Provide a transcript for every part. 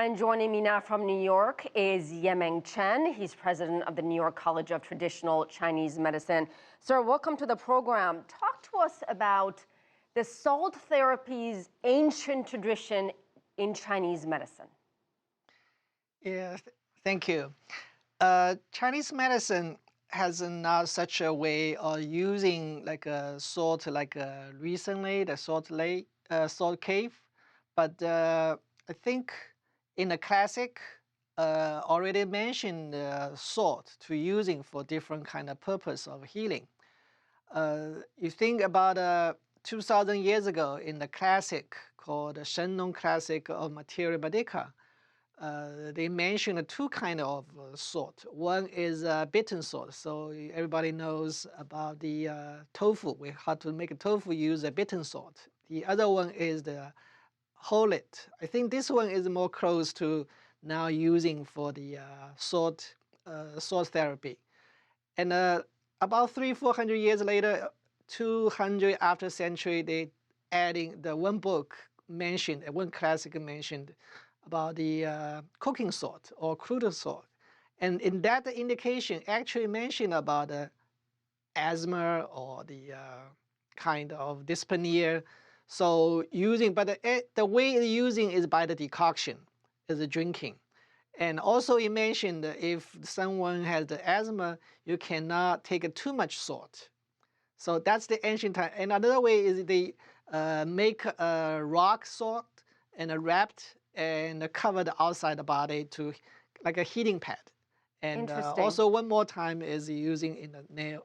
And joining me now from New York is Yemeng Chen. He's president of the New York College of Traditional Chinese Medicine. Sir, welcome to the program. Talk to us about the salt therapy's ancient tradition in Chinese medicine. Yeah, thank you. Chinese medicine has not such a way of using like a salt recently, the salt cave. But I think in the classic, already mentioned salt to using for different kind of purpose of healing. You think about 2,000 years ago in the classic called the Shenlong Classic of Materia Medica, they mentioned two kind of salt. One is bitter salt. So everybody knows about the tofu. How to make a tofu use a bitter salt. The other one is the holit. I think this one is more close to now using for the salt therapy. And about 300-400 years later, 200 after century, they adding the one book mentioned, one classic mentioned about the cooking salt or crude salt. And in that indication actually mentioned about the asthma or the kind of dyspnea. So using, but the way it's using is by the decoction, is the drinking. And also it mentioned that if someone has the asthma, you cannot take too much salt. So that's the ancient time. And another way is they make a rock salt and wrapped and cover the outside the body to like a heating pad. And also one more time is using in the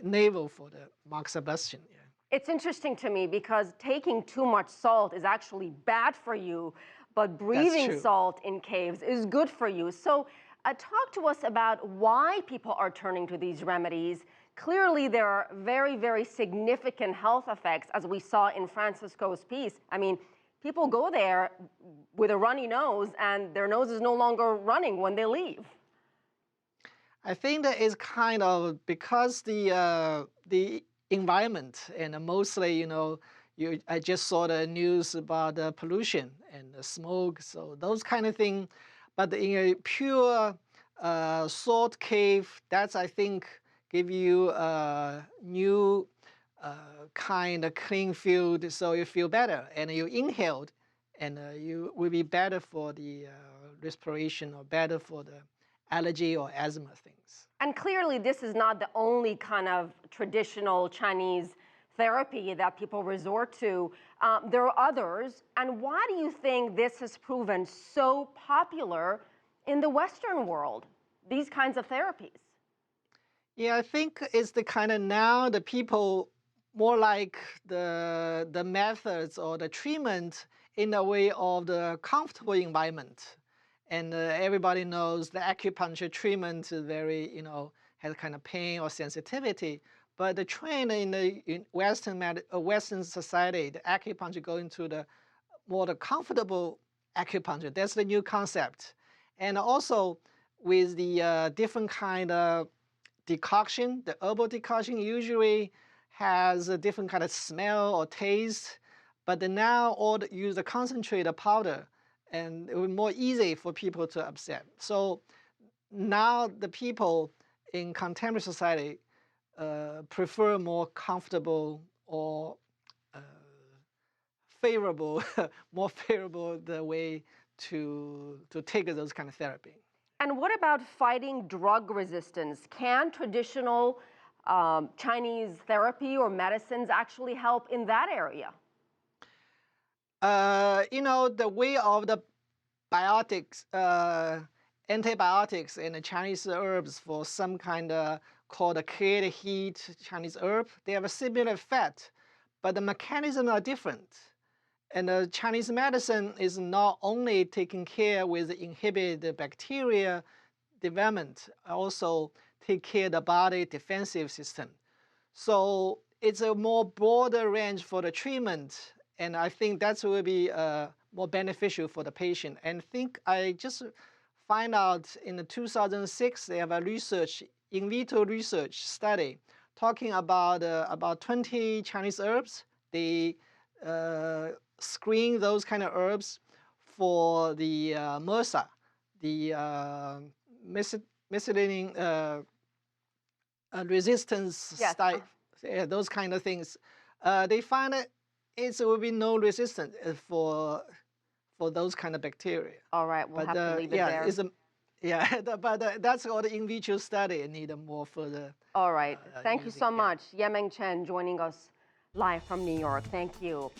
navel for the moxibustion. Yeah. It's interesting to me because taking too much salt is actually bad for you, but breathing salt in caves is good for you. So talk to us about why people are turning to these remedies. Clearly, there are very, very significant health effects, as we saw in Francisco's piece. I mean, people go there with a runny nose, and their nose is no longer running when they leave. I think that is kind of because the environment and mostly, I just saw the news about the pollution and the smoke, so those kind of things. But in a pure salt cave, that's I think give you a new kind of clean field, so you feel better and you inhaled, and you will be better for the respiration or better for the allergy or asthma things. And clearly this is not the only kind of traditional Chinese therapy that people resort to. There are others. And why do you think this has proven so popular in the Western world, these kinds of therapies? Yeah, I think it's the kind of now the people more like the methods or the treatment in the way of the comfortable environment. And everybody knows the acupuncture treatment is very, has kind of pain or sensitivity. But the trend in the Western society, the acupuncture going to the more the comfortable acupuncture. That's the new concept. And also with the different kind of decoction, the herbal decoction usually has a different kind of smell or taste. But now all use the concentrated powder, and it was more easy for people to accept. So now the people in contemporary society prefer more comfortable or favorable, more favorable the way to take those kind of therapy. And what about fighting drug resistance? Can traditional Chinese therapy or medicines actually help in that area? The way of the biotics, antibiotics and the Chinese herbs for some kind of called a clear heat Chinese herb, they have a similar effect, but the mechanisms are different. And the Chinese medicine is not only taking care with inhibit the bacteria development, also take care of the body defensive system. So it's a more broader range for the treatment, and I think that will be more beneficial for the patient. And I just find out in the 2006 they have a in vitro research study talking about 20 Chinese herbs. They screen those kind of herbs for the MRSA, the methicillin resistance Yes. those kind of things. They find that it will be no resistance for those kind of bacteria. All right, we'll have to leave it there. But that's all the in vitro study need more further. All right, thank you so much, Yemeng Chen, joining us live from New York. Thank you.